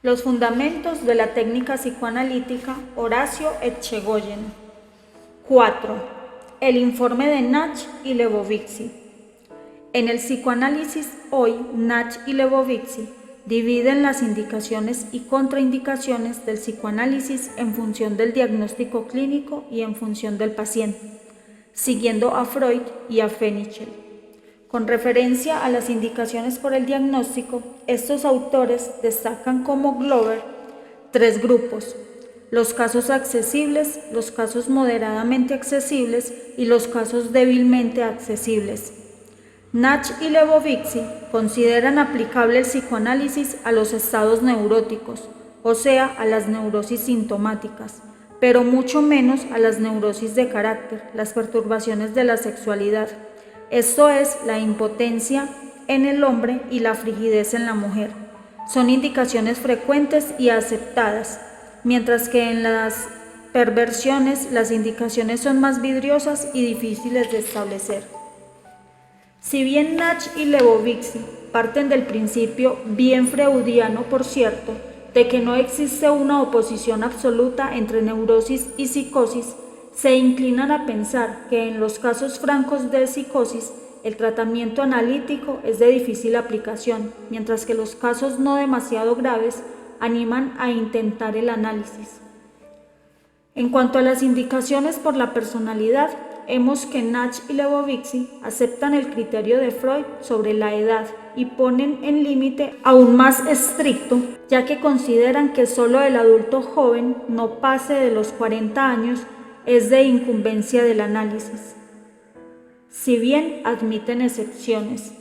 Los fundamentos de la técnica psicoanalítica, Horacio Etchegoyen. 4. El informe de Nach y Lebovici. En el psicoanálisis hoy, Nach y Lebovici dividen las indicaciones y contraindicaciones del psicoanálisis en función del diagnóstico clínico y en función del paciente, siguiendo a Freud y a Fenichel. Con referencia a las indicaciones por el diagnóstico, estos autores destacan como Glover 3 grupos: los casos accesibles, los casos moderadamente accesibles y los casos débilmente accesibles. Nach y Lebovici consideran aplicable el psicoanálisis a los estados neuróticos, o sea, a las neurosis sintomáticas, pero mucho menos a las neurosis de carácter, las perturbaciones de la sexualidad. Esto es, la impotencia en el hombre y la frigidez en la mujer. Son indicaciones frecuentes y aceptadas, mientras que en las perversiones las indicaciones son más vidriosas y difíciles de establecer. Si bien Nach y Lebovici parten del principio, bien freudiano por cierto, de que no existe una oposición absoluta entre neurosis y psicosis, se inclinan a pensar que en los casos francos de psicosis el tratamiento analítico es de difícil aplicación, mientras que los casos no demasiado graves animan a intentar el análisis. En cuanto a las indicaciones por la personalidad, vemos que Nach y Lebovici aceptan el criterio de Freud sobre la edad y ponen en límite aún más estricto, ya que consideran que solo el adulto joven no pase de los 40 años es de incumbencia del análisis, si bien admiten excepciones.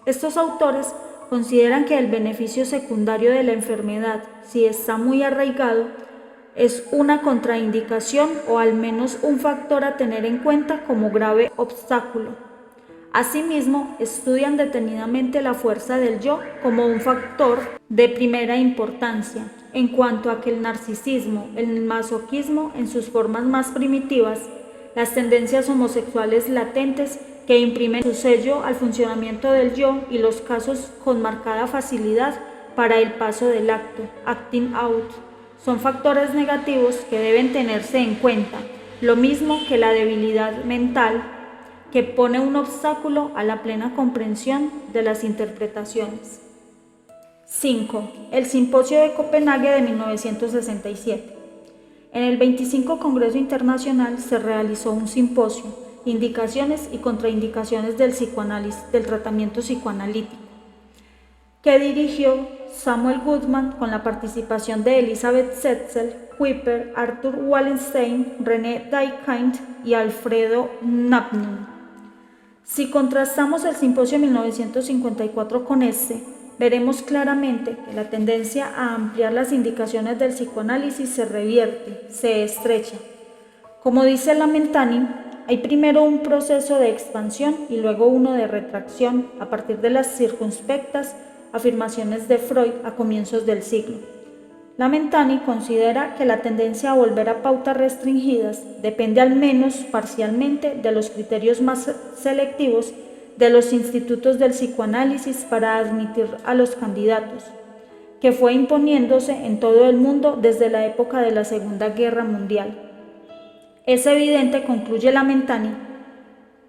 Estos autores consideran que el beneficio secundario de la enfermedad, si está muy arraigado, es una contraindicación o al menos un factor a tener en cuenta como grave obstáculo. Asimismo, estudian detenidamente la fuerza del yo como un factor de primera importancia, en cuanto a que el narcisismo, el masoquismo en sus formas más primitivas, las tendencias homosexuales latentes que imprimen su sello al funcionamiento del yo y los casos con marcada facilidad para el paso del acto, acting out, son factores negativos que deben tenerse en cuenta, lo mismo que la debilidad mental, que pone un obstáculo a la plena comprensión de las interpretaciones. 5. El Simposio de Copenhague de 1967. En el 25 Congreso Internacional se realizó un simposio, indicaciones y contraindicaciones del psicoanálisis, del tratamiento psicoanalítico, que dirigió Samuel Goodman con la participación de Elisabeth Setzel, Kuiper, Arthur Wallenstein, René Duyckheim y Alfredo Napnung. Si contrastamos el simposio de 1954 con este, veremos claramente que la tendencia a ampliar las indicaciones del psicoanálisis se revierte, se estrecha. Como dice Lamentani, hay primero un proceso de expansión y luego uno de retracción a partir de las circunspectas afirmaciones de Freud a comienzos del siglo. Lamentani considera que la tendencia a volver a pautas restringidas depende al menos parcialmente de los criterios más selectivos de los institutos del psicoanálisis para admitir a los candidatos, que fue imponiéndose en todo el mundo desde la época de la Segunda Guerra Mundial. Es evidente, concluye Lamentani,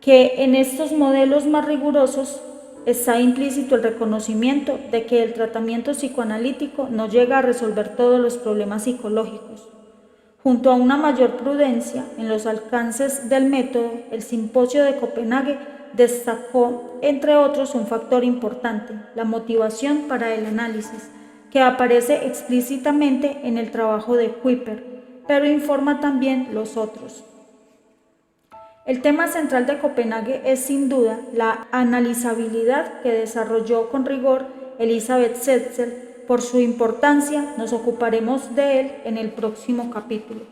que en estos modelos más rigurosos está implícito el reconocimiento de que el tratamiento psicoanalítico no llega a resolver todos los problemas psicológicos. Junto a una mayor prudencia en los alcances del método, el Simposio de Copenhague destacó, entre otros, un factor importante, la motivación para el análisis, que aparece explícitamente en el trabajo de Kuiper, pero informa también los otros. El tema central de Copenhague es sin duda la analizabilidad que desarrolló con rigor Elisabeth Setzel. Por su importancia, nos ocuparemos de él en el próximo capítulo.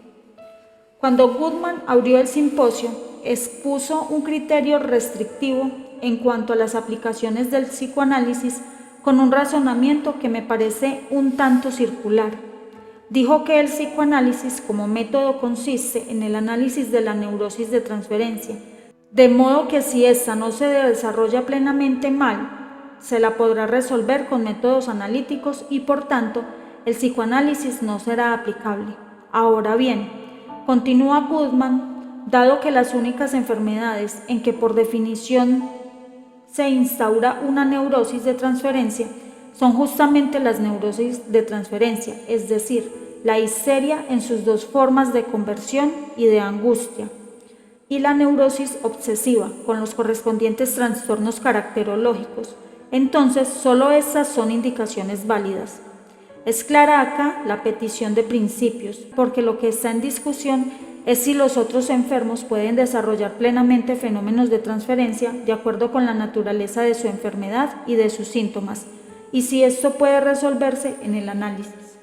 Cuando Goodman abrió el simposio, expuso un criterio restrictivo en cuanto a las aplicaciones del psicoanálisis con un razonamiento que me parece un tanto circular. Dijo que el psicoanálisis como método consiste en el análisis de la neurosis de transferencia, de modo que si ésta no se desarrolla plenamente mal, se la podrá resolver con métodos analíticos y por tanto el psicoanálisis no será aplicable. Ahora bien, continúa Goodman, dado que las únicas enfermedades en que por definición se instaura una neurosis de transferencia son justamente las neurosis de transferencia, es decir, la histeria en sus dos formas de conversión y de angustia, y la neurosis obsesiva, con los correspondientes trastornos caracterológicos. Entonces, solo estas son indicaciones válidas. Es clara acá la petición de principios, porque lo que está en discusión es si los otros enfermos pueden desarrollar plenamente fenómenos de transferencia de acuerdo con la naturaleza de su enfermedad y de sus síntomas, y si esto puede resolverse en el análisis.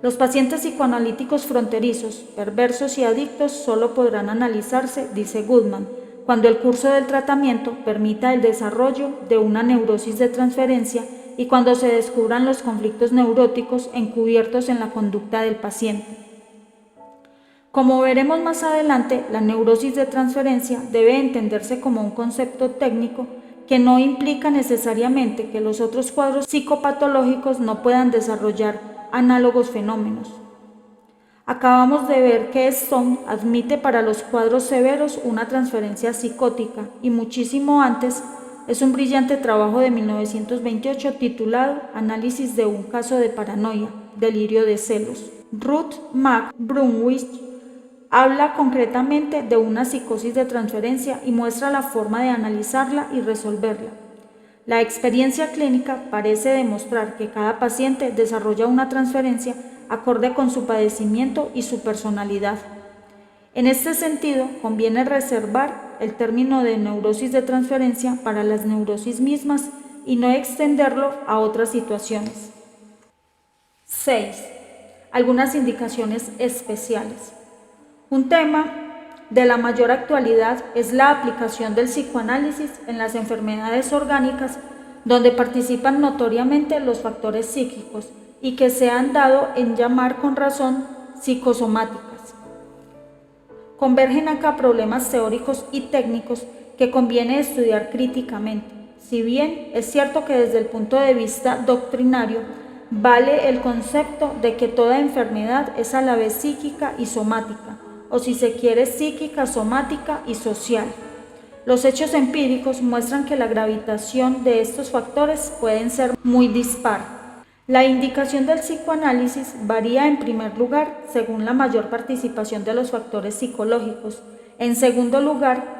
Los pacientes psicoanalíticos fronterizos, perversos y adictos solo podrán analizarse, dice Goodman, cuando el curso del tratamiento permita el desarrollo de una neurosis de transferencia y cuando se descubran los conflictos neuróticos encubiertos en la conducta del paciente. Como veremos más adelante, la neurosis de transferencia debe entenderse como un concepto técnico que no implica necesariamente que los otros cuadros psicopatológicos no puedan desarrollar análogos fenómenos. Acabamos de ver que Stone admite para los cuadros severos una transferencia psicótica y muchísimo antes es un brillante trabajo de 1928 titulado Análisis de un caso de paranoia, delirio de celos. Ruth Brunwich habla concretamente de una psicosis de transferencia y muestra la forma de analizarla y resolverla. La experiencia clínica parece demostrar que cada paciente desarrolla una transferencia acorde con su padecimiento y su personalidad. En este sentido, conviene reservar el término de neurosis de transferencia para las neurosis mismas y no extenderlo a otras situaciones. 6. Algunas indicaciones especiales. Un tema de la mayor actualidad es la aplicación del psicoanálisis en las enfermedades orgánicas donde participan notoriamente los factores psíquicos y que se han dado en llamar con razón psicosomáticas. Convergen acá problemas teóricos y técnicos que conviene estudiar críticamente. Si bien es cierto que desde el punto de vista doctrinario vale el concepto de que toda enfermedad es a la vez psíquica y somática, o si se quiere psíquica, somática y social. Los hechos empíricos muestran que la gravitación de estos factores pueden ser muy dispar. La indicación del psicoanálisis varía en primer lugar según la mayor participación de los factores psicológicos, en segundo lugar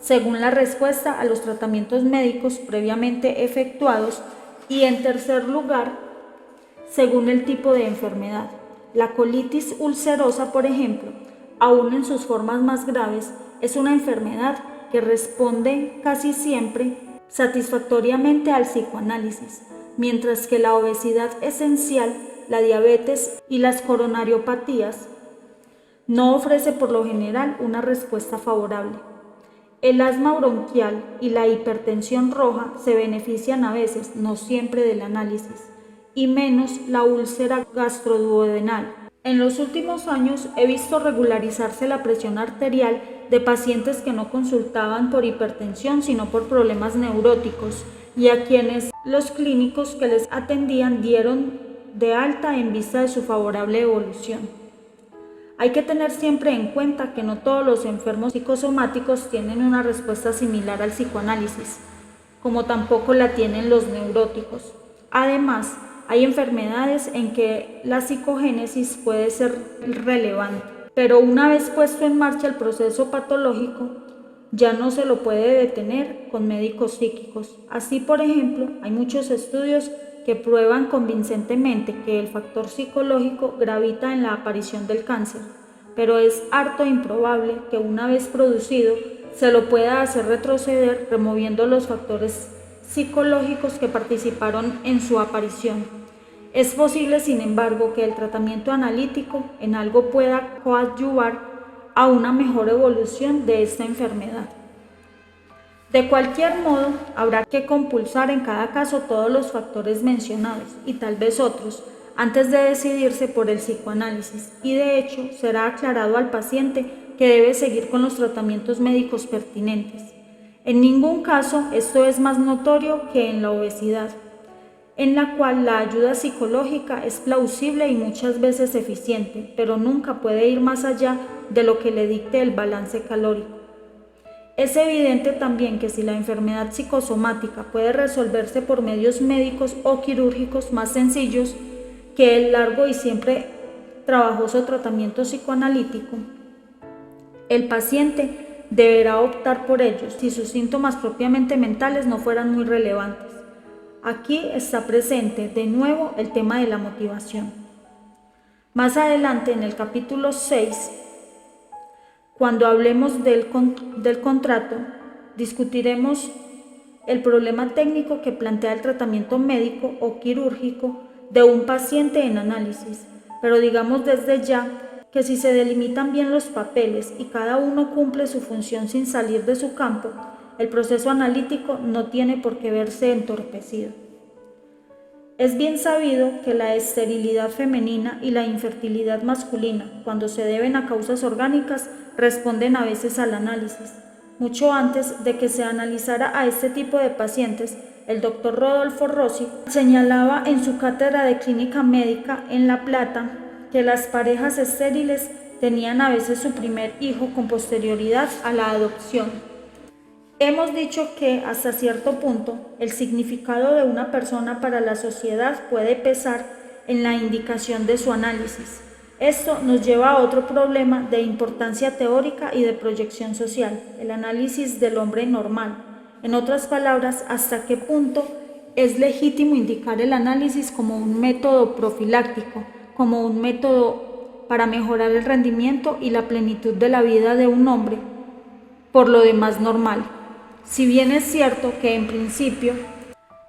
según la respuesta a los tratamientos médicos previamente efectuados y en tercer lugar según el tipo de enfermedad. La colitis ulcerosa, por ejemplo, aún en sus formas más graves, es una enfermedad que responde casi siempre satisfactoriamente al psicoanálisis, mientras que la obesidad esencial, la diabetes y las coronariopatías no ofrece por lo general una respuesta favorable. El asma bronquial y la hipertensión roja se benefician a veces, no siempre, del análisis, y menos la úlcera gastroduodenal. En los últimos años he visto regularizarse la presión arterial de pacientes que no consultaban por hipertensión sino por problemas neuróticos y a quienes los clínicos que les atendían dieron de alta en vista de su favorable evolución. Hay que tener siempre en cuenta que no todos los enfermos psicosomáticos tienen una respuesta similar al psicoanálisis, como tampoco la tienen los neuróticos. Además, hay enfermedades en que la psicogénesis puede ser relevante, pero una vez puesto en marcha el proceso patológico, ya no se lo puede detener con médicos psíquicos. Así, por ejemplo, hay muchos estudios que prueban convincentemente que el factor psicológico gravita en la aparición del cáncer, pero es harto improbable que una vez producido se lo pueda hacer retroceder removiendo los factores psicológicos que participaron en su aparición. Es posible, sin embargo, que el tratamiento analítico en algo pueda coadyuvar a una mejor evolución de esta enfermedad. De cualquier modo, habrá que compulsar en cada caso todos los factores mencionados y tal vez otros antes de decidirse por el psicoanálisis, y de hecho será aclarado al paciente que debe seguir con los tratamientos médicos pertinentes. En ningún caso esto es más notorio que en la obesidad. en la cual la ayuda psicológica es plausible y muchas veces eficiente, pero nunca puede ir más allá de lo que le dicte el balance calórico. Es evidente también que si la enfermedad psicosomática puede resolverse por medios médicos o quirúrgicos más sencillos que el largo y siempre trabajoso tratamiento psicoanalítico, el paciente deberá optar por ellos si sus síntomas propiamente mentales no fueran muy relevantes. Aquí está presente de nuevo el tema de la motivación. Más adelante en el capítulo 6, cuando hablemos del contrato, discutiremos el problema técnico que plantea el tratamiento médico o quirúrgico de un paciente en análisis, pero digamos desde ya que si se delimitan bien los papeles y cada uno cumple su función sin salir de su campo, el proceso analítico no tiene por qué verse entorpecido. Es bien sabido que la esterilidad femenina y la infertilidad masculina, cuando se deben a causas orgánicas, responden a veces al análisis. Mucho antes de que se analizara a este tipo de pacientes, el doctor Rodolfo Rossi señalaba en su cátedra de clínica médica en La Plata que las parejas estériles tenían a veces su primer hijo con posterioridad a la adopción. Hemos dicho que hasta cierto punto el significado de una persona para la sociedad puede pesar en la indicación de su análisis. Esto nos lleva a otro problema de importancia teórica y de proyección social, el análisis del hombre normal. En otras palabras, hasta qué punto es legítimo indicar el análisis como un método profiláctico, como un método para mejorar el rendimiento y la plenitud de la vida de un hombre, por lo demás normal. Si bien es cierto que en principio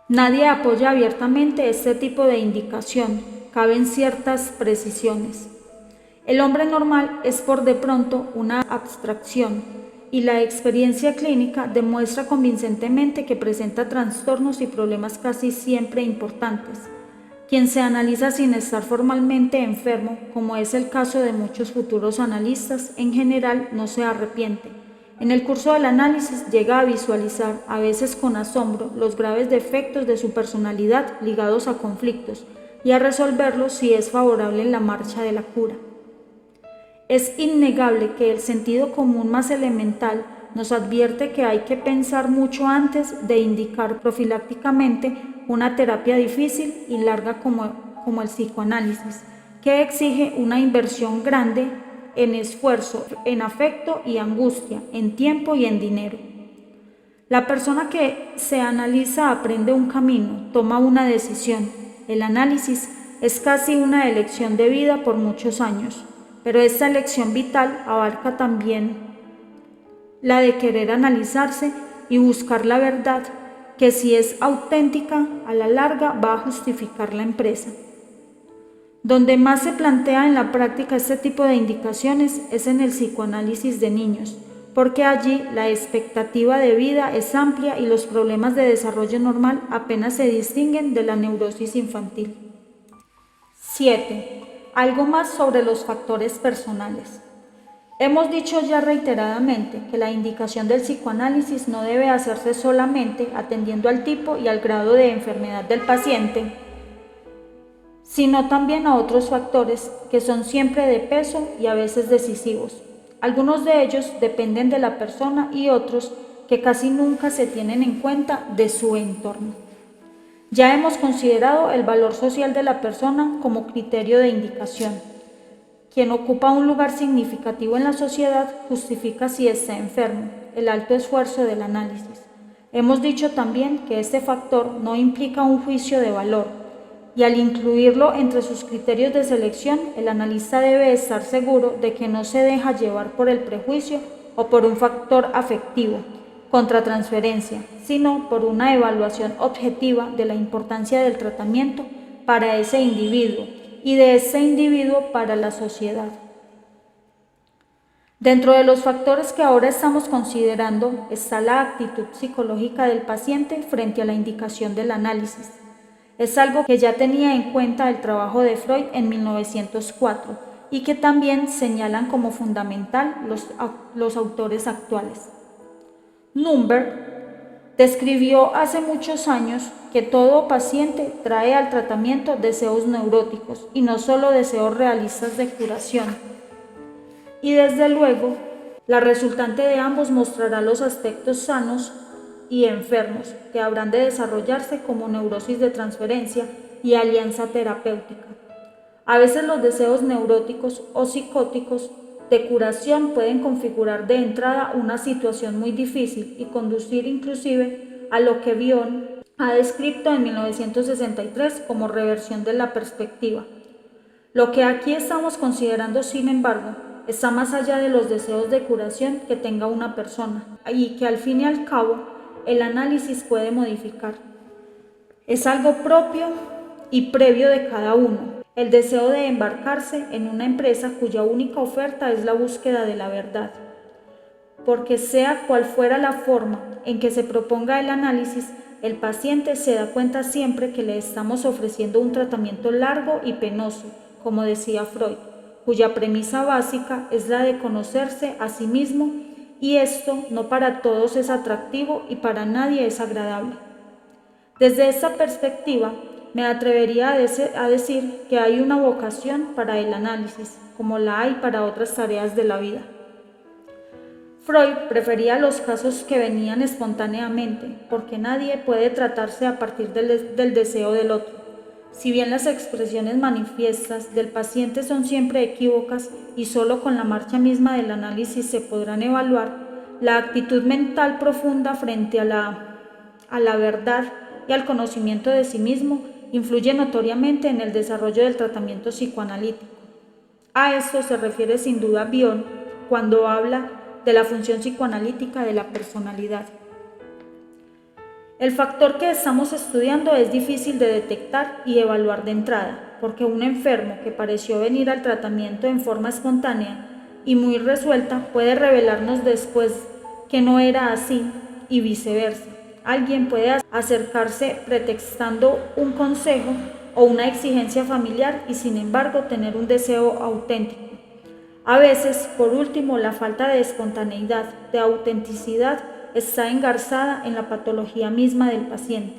nadie apoya abiertamente este tipo de indicación, caben ciertas precisiones. El hombre normal es por de pronto una abstracción y la experiencia clínica demuestra convincentemente que presenta trastornos y problemas casi siempre importantes. Quien se analiza sin estar formalmente enfermo, como es el caso de muchos futuros analistas, en general no se arrepiente. En el curso del análisis llega a visualizar, a veces con asombro, los graves defectos de su personalidad ligados a conflictos y a resolverlos si es favorable en la marcha de la cura. Es innegable que el sentido común más elemental nos advierte que hay que pensar mucho antes de indicar profilácticamente una terapia difícil y larga como el psicoanálisis, que exige una inversión grande en esfuerzo, en afecto y angustia, en tiempo y en dinero. La persona que se analiza aprende un camino, toma una decisión. El análisis es casi una elección de vida por muchos años, pero esta elección vital abarca también la de querer analizarse y buscar la verdad, que si es auténtica, a la larga va a justificar la empresa. Donde más se plantea en la práctica este tipo de indicaciones es en el psicoanálisis de niños, porque allí la expectativa de vida es amplia y los problemas de desarrollo normal apenas se distinguen de la neurosis infantil. 7. Algo más sobre los factores personales. Hemos dicho ya reiteradamente que la indicación del psicoanálisis no debe hacerse solamente atendiendo al tipo y al grado de enfermedad del paciente, sino también a otros factores que son siempre de peso y a veces decisivos. Algunos de ellos dependen de la persona y otros que casi nunca se tienen en cuenta de su entorno. Ya hemos considerado el valor social de la persona como criterio de indicación. Quien ocupa un lugar significativo en la sociedad justifica si está enfermo, el alto esfuerzo del análisis. Hemos dicho también que este factor no implica un juicio de valor, y al incluirlo entre sus criterios de selección, el analista debe estar seguro de que no se deja llevar por el prejuicio o por un factor afectivo, contratransferencia, sino por una evaluación objetiva de la importancia del tratamiento para ese individuo y de ese individuo para la sociedad. Dentro de los factores que ahora estamos considerando está la actitud psicológica del paciente frente a la indicación del análisis. Es algo que ya tenía en cuenta el trabajo de Freud en 1904 y que también señalan como fundamental los autores actuales. Nürnberg Describió hace muchos años que todo paciente trae al tratamiento deseos neuróticos y no solo deseos realistas de curación. Y desde luego, la resultante de ambos mostrará los aspectos sanos y enfermos que habrán de desarrollarse como neurosis de transferencia y alianza terapéutica. A veces los deseos neuróticos o psicóticos de curación pueden configurar de entrada una situación muy difícil y conducir inclusive a lo que Bion ha descrito en 1963 como reversión de la perspectiva. Lo que aquí estamos considerando, sin embargo, está más allá de los deseos de curación que tenga una persona y que al fin y al cabo el análisis puede modificar. Es algo propio y previo de cada uno. El deseo de embarcarse en una empresa cuya única oferta es la búsqueda de la verdad. Porque sea cual fuera la forma en que se proponga el análisis, el paciente se da cuenta siempre que le estamos ofreciendo un tratamiento largo y penoso, como decía Freud, cuya premisa básica es la de conocerse a sí mismo, y esto no para todos es atractivo y para nadie es agradable. Desde esta perspectiva, me atrevería a decir que hay una vocación para el análisis, como la hay para otras tareas de la vida. Freud prefería los casos que venían espontáneamente, porque nadie puede tratarse a partir del deseo del otro. Si bien las expresiones manifiestas del paciente son siempre equívocas y solo con la marcha misma del análisis se podrán evaluar, la actitud mental profunda frente a la verdad y al conocimiento de sí mismo influye notoriamente en el desarrollo del tratamiento psicoanalítico. A esto se refiere sin duda Bion cuando habla de la función psicoanalítica de la personalidad. El factor que estamos estudiando es difícil de detectar y evaluar de entrada, porque un enfermo que pareció venir al tratamiento en forma espontánea y muy resuelta puede revelarnos después que no era así y viceversa. Alguien puede acercarse pretextando un consejo o una exigencia familiar y sin embargo tener un deseo auténtico. A veces, por último, la falta de espontaneidad, de autenticidad, está engarzada en la patología misma del paciente,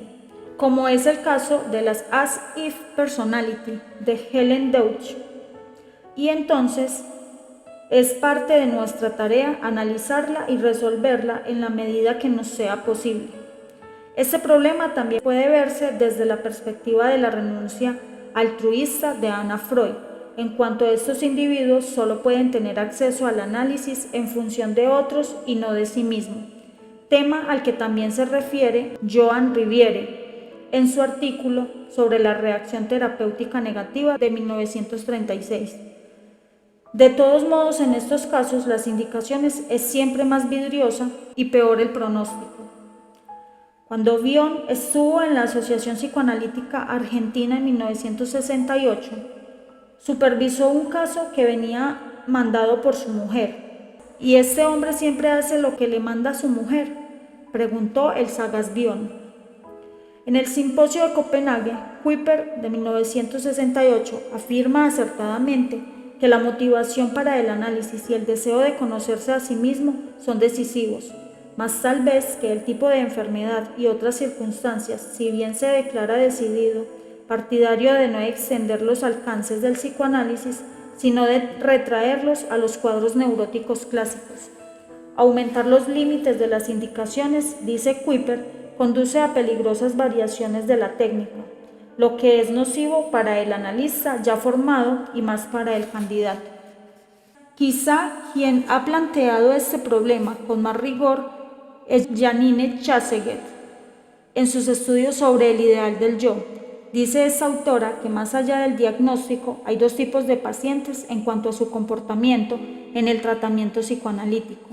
como es el caso de las As-If Personality de Helen Deutsch. Y entonces, es parte de nuestra tarea analizarla y resolverla en la medida que nos sea posible. Este problema también puede verse desde la perspectiva de la renuncia altruista de Anna Freud, en cuanto estos individuos solo pueden tener acceso al análisis en función de otros y no de sí mismos, tema al que también se refiere Joan Riviere en su artículo sobre la reacción terapéutica negativa de 1936. De todos modos, en estos casos las indicaciones es siempre más vidriosa y peor el pronóstico. Cuando Bion estuvo en la Asociación Psicoanalítica Argentina en 1968, supervisó un caso que venía mandado por su mujer. ¿Y este hombre siempre hace lo que le manda a su mujer?, preguntó el sagaz Bion. En el simposio de Copenhague, Kuiper de 1968 afirma acertadamente que la motivación para el análisis y el deseo de conocerse a sí mismo son decisivos, mas tal vez que el tipo de enfermedad y otras circunstancias, si bien se declara decidido, partidario de no extender los alcances del psicoanálisis, sino de retraerlos a los cuadros neuróticos clásicos. Aumentar los límites de las indicaciones, dice Kuiper, conduce a peligrosas variaciones de la técnica, lo que es nocivo para el analista ya formado y más para el candidato. Quizá quien ha planteado este problema con más rigor es Janine Chasseguet en sus estudios sobre el ideal del yo. Dice esta autora que más allá del diagnóstico hay dos tipos de pacientes en cuanto a su comportamiento en el tratamiento psicoanalítico.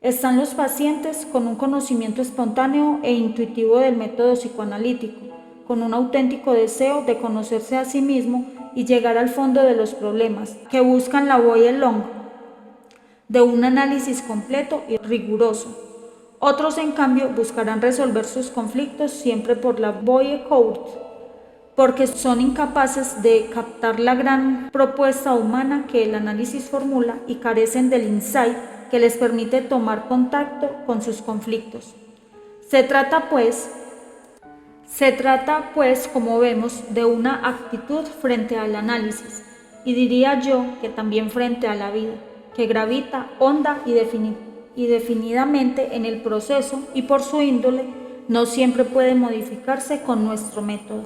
Están los pacientes con un conocimiento espontáneo e intuitivo del método psicoanalítico, con un auténtico deseo de conocerse a sí mismo y llegar al fondo de los problemas, que buscan la voie longue de un análisis completo y riguroso. Otros, en cambio, buscarán resolver sus conflictos siempre por la voie courte, porque son incapaces de captar la gran propuesta humana que el análisis formula y carecen del insight que les permite tomar contacto con sus conflictos. Se trata pues, como vemos, de una actitud frente al análisis, y diría yo que también frente a la vida, que gravita honda y definidamente en el proceso y por su índole no siempre puede modificarse con nuestro método.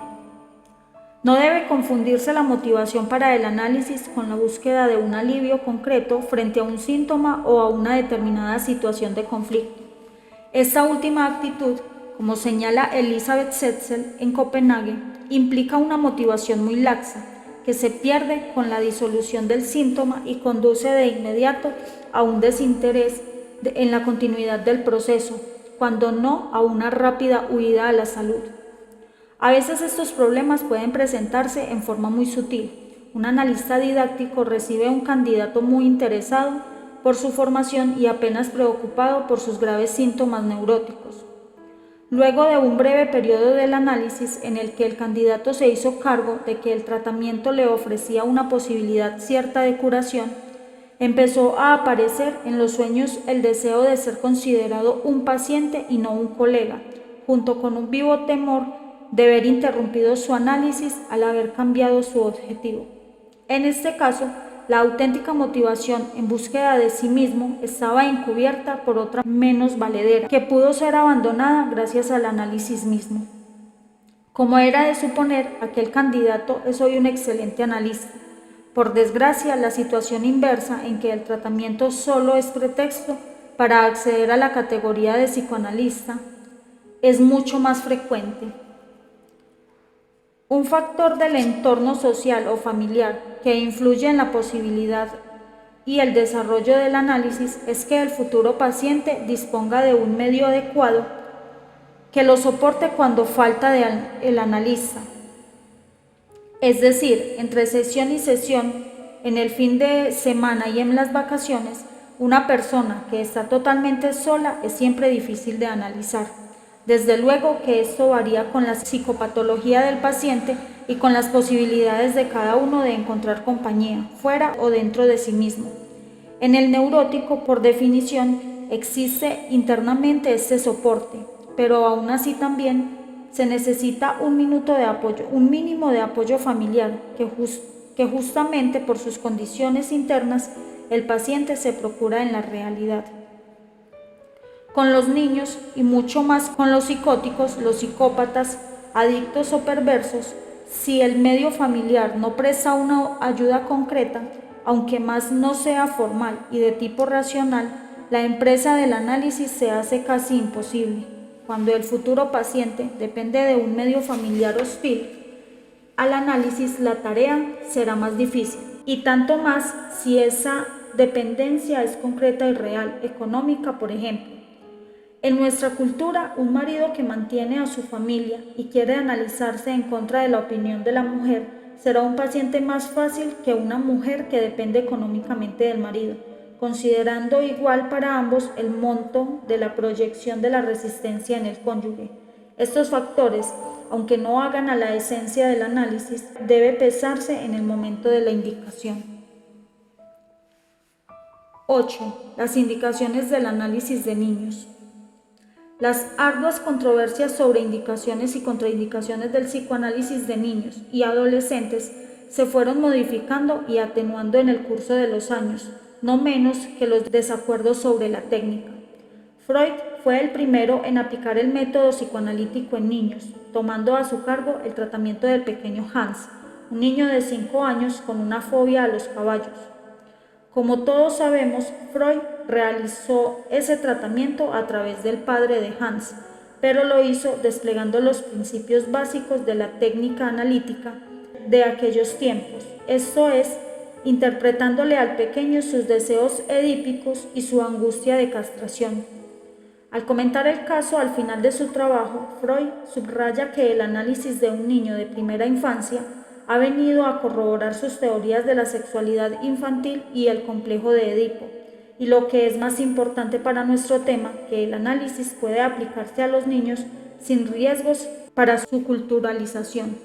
No debe confundirse la motivación para el análisis con la búsqueda de un alivio concreto frente a un síntoma o a una determinada situación de conflicto. Esta última actitud, como señala Elisabeth Setzel en Copenhague, implica una motivación muy laxa, que se pierde con la disolución del síntoma y conduce de inmediato a un desinterés en la continuidad del proceso, cuando no a una rápida huida a la salud. A veces estos problemas pueden presentarse en forma muy sutil. Un analista didáctico recibe un candidato muy interesado por su formación y apenas preocupado por sus graves síntomas neuróticos. Luego de un breve periodo del análisis en el que el candidato se hizo cargo de que el tratamiento le ofrecía una posibilidad cierta de curación, empezó a aparecer en los sueños el deseo de ser considerado un paciente y no un colega, junto con un vivo temor de ver interrumpido su análisis al haber cambiado su objetivo. En este caso, la auténtica motivación en búsqueda de sí mismo estaba encubierta por otra menos valedera, que pudo ser abandonada gracias al análisis mismo. Como era de suponer, aquel candidato es hoy un excelente analista. Por desgracia, la situación inversa en que el tratamiento solo es pretexto para acceder a la categoría de psicoanalista es mucho más frecuente. Un factor del entorno social o familiar que influye en la posibilidad y el desarrollo del análisis es que el futuro paciente disponga de un medio adecuado que lo soporte cuando falta el analista. Es decir, entre sesión y sesión, en el fin de semana y en las vacaciones, una persona que está totalmente sola es siempre difícil de analizar. Desde luego que esto varía con la psicopatología del paciente y con las posibilidades de cada uno de encontrar compañía, fuera o dentro de sí mismo. En el neurótico, por definición, existe internamente este soporte, pero aún así también se necesita un mínimo de apoyo familiar, que justamente por sus condiciones internas el paciente se procura en la realidad. Con los niños y mucho más con los psicóticos, los psicópatas, adictos o perversos, si el medio familiar no presta una ayuda concreta, aunque más no sea formal y de tipo racional, la empresa del análisis se hace casi imposible. Cuando el futuro paciente depende de un medio familiar hostil al análisis, la tarea será más difícil, y tanto más si esa dependencia es concreta y real, económica, por ejemplo. En nuestra cultura, un marido que mantiene a su familia y quiere analizarse en contra de la opinión de la mujer será un paciente más fácil que una mujer que depende económicamente del marido, considerando igual para ambos el monto de la proyección de la resistencia en el cónyuge. Estos factores, aunque no hagan a la esencia del análisis, debe pesarse en el momento de la indicación. 8. Las indicaciones del análisis de niños. Las arduas controversias sobre indicaciones y contraindicaciones del psicoanálisis de niños y adolescentes se fueron modificando y atenuando en el curso de los años, no menos que los desacuerdos sobre la técnica. Freud fue el primero en aplicar el método psicoanalítico en niños, tomando a su cargo el tratamiento del pequeño Hans, un niño de 5 años con una fobia a los caballos. Como todos sabemos, Freud realizó ese tratamiento a través del padre de Hans, pero lo hizo desplegando los principios básicos de la técnica analítica de aquellos tiempos, esto es, interpretándole al pequeño sus deseos edípicos y su angustia de castración. Al comentar el caso al final de su trabajo, Freud subraya que el análisis de un niño de primera infancia ha venido a corroborar sus teorías de la sexualidad infantil y el complejo de Edipo, y lo que es más importante para nuestro tema, que el análisis puede aplicarse a los niños sin riesgos para su culturalización.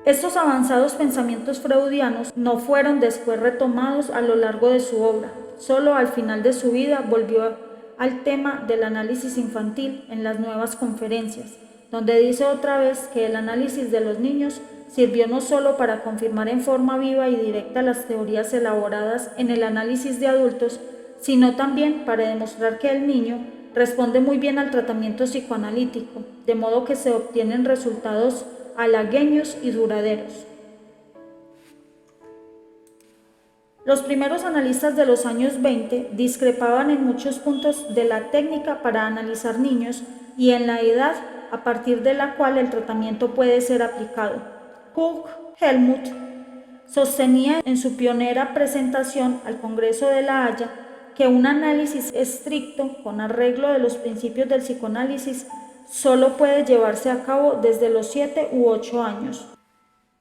Estos avanzados pensamientos freudianos no fueron después retomados a lo largo de su obra, solo al final de su vida volvió al tema del análisis infantil en las nuevas conferencias, donde dice otra vez que el análisis de los niños sirvió no solo para confirmar en forma viva y directa las teorías elaboradas en el análisis de adultos, sino también para demostrar que el niño responde muy bien al tratamiento psicoanalítico, de modo que se obtienen resultados halagüeños y duraderos. Los primeros analistas de los años 20 discrepaban en muchos puntos de la técnica para analizar niños y en la edad a partir de la cual el tratamiento puede ser aplicado. Hugh Helmut sostenía en su pionera presentación al Congreso de La Haya que un análisis estricto con arreglo de los principios del psicoanálisis solo puede llevarse a cabo desde los 7 u 8 años.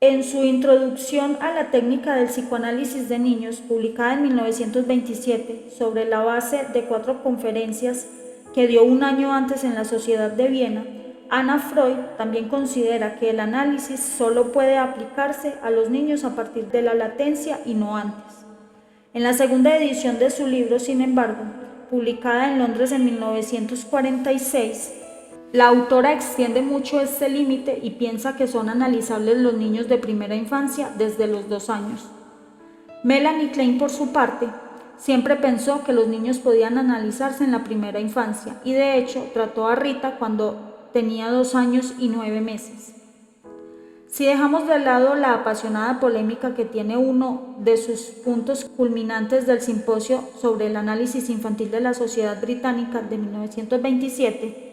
En su introducción a la técnica del psicoanálisis de niños, publicada en 1927, sobre la base de 4 conferencias que dio un año antes en la Sociedad de Viena, Anna Freud también considera que el análisis solo puede aplicarse a los niños a partir de la latencia y no antes. En la segunda edición de su libro, sin embargo, publicada en Londres en 1946, la autora extiende mucho este límite y piensa que son analizables los niños de primera infancia desde los 2 años. Melanie Klein, por su parte, siempre pensó que los niños podían analizarse en la primera infancia y de hecho trató a Rita cuando tenía 2 años y 9 meses. Si dejamos de lado la apasionada polémica que tiene uno de sus puntos culminantes del simposio sobre el análisis infantil de la Sociedad Británica de 1927,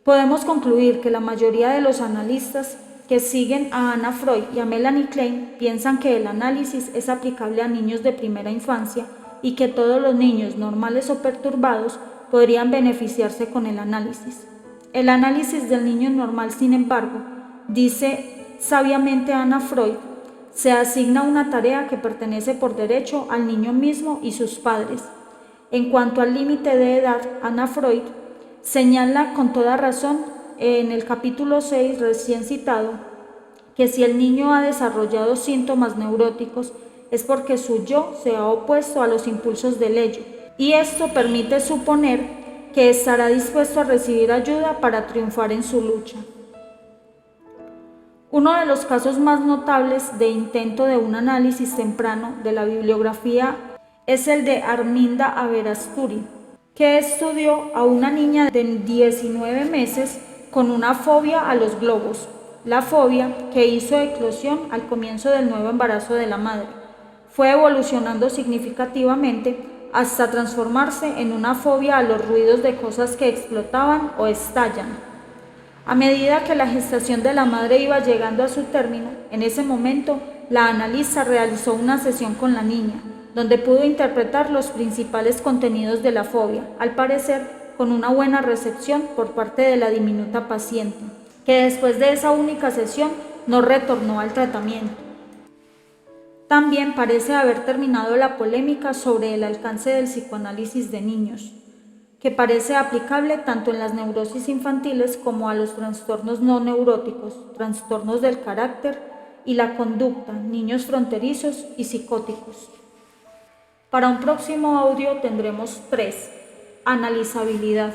podemos concluir que la mayoría de los analistas que siguen a Anna Freud y a Melanie Klein piensan que el análisis es aplicable a niños de primera infancia y que todos los niños normales o perturbados podrían beneficiarse con el análisis. El análisis del niño normal, sin embargo, dice sabiamente Anna Freud, se asigna una tarea que pertenece por derecho al niño mismo y sus padres. En cuanto al límite de edad, Anna Freud señala con toda razón en el capítulo 6 recién citado que si el niño ha desarrollado síntomas neuróticos es porque su yo se ha opuesto a los impulsos del ello, y esto permite suponer que estará dispuesto a recibir ayuda para triunfar en su lucha. Uno de los casos más notables de intento de un análisis temprano de la bibliografía es el de Arminda Averasturi, que estudió a una niña de 19 meses con una fobia a los globos, la fobia que hizo eclosión al comienzo del nuevo embarazo de la madre. Fue evolucionando significativamente hasta transformarse en una fobia a los ruidos de cosas que explotaban o estallan. A medida que la gestación de la madre iba llegando a su término, en ese momento la analista realizó una sesión con la niña, donde pudo interpretar los principales contenidos de la fobia, al parecer con una buena recepción por parte de la diminuta paciente, que después de esa única sesión no retornó al tratamiento. También parece haber terminado la polémica sobre el alcance del psicoanálisis de niños, que parece aplicable tanto en las neurosis infantiles como a los trastornos no neuróticos, trastornos del carácter y la conducta, niños fronterizos y psicóticos. Para un próximo audio tendremos 3. Analizabilidad.